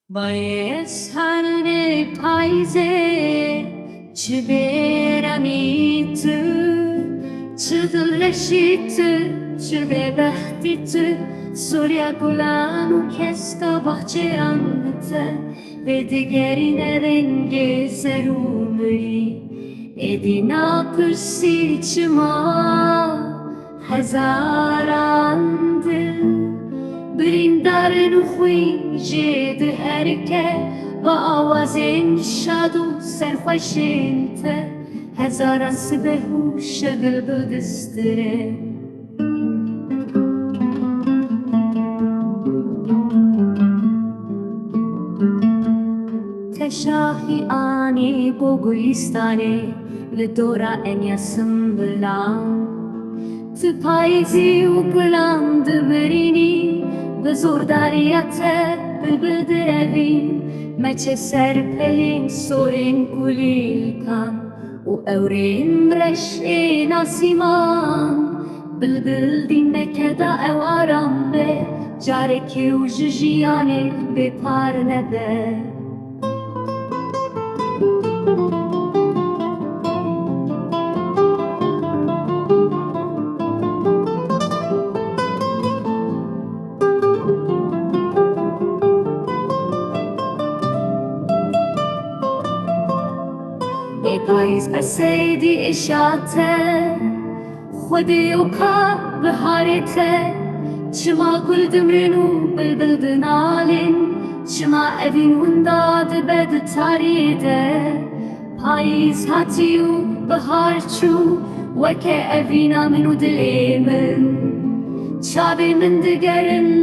باعث هر پاییزه چه برمیت چه دلشیت چه ببختیت سوریا گلان و کستا bahçe anlatı ve diğerine rengi serumi edina pürsüçma hazarandı برندارن خوی جد هرکه و آوازین شاد و سرخوشینته هزاران سبه و شغل بدستره تشاهی آنی بو گلیستانه لدورا انیاسم بلان تپایزی و بلند برینی به زورداریت بلبل دروین مچه سرپلین سورین گلیل کن و اورین رشین آسیمان بلبل دینه دا او آرام به جارکی و ججیانه به پار نده پاییز بسیدی اشاته خودی و کار بهارته چما گل دمرنو بلبل دنالین چما اوین ونداد بد تاریده پاییز هاتی و بهار چو وکه اوینا منو دلی من چابی من دگرن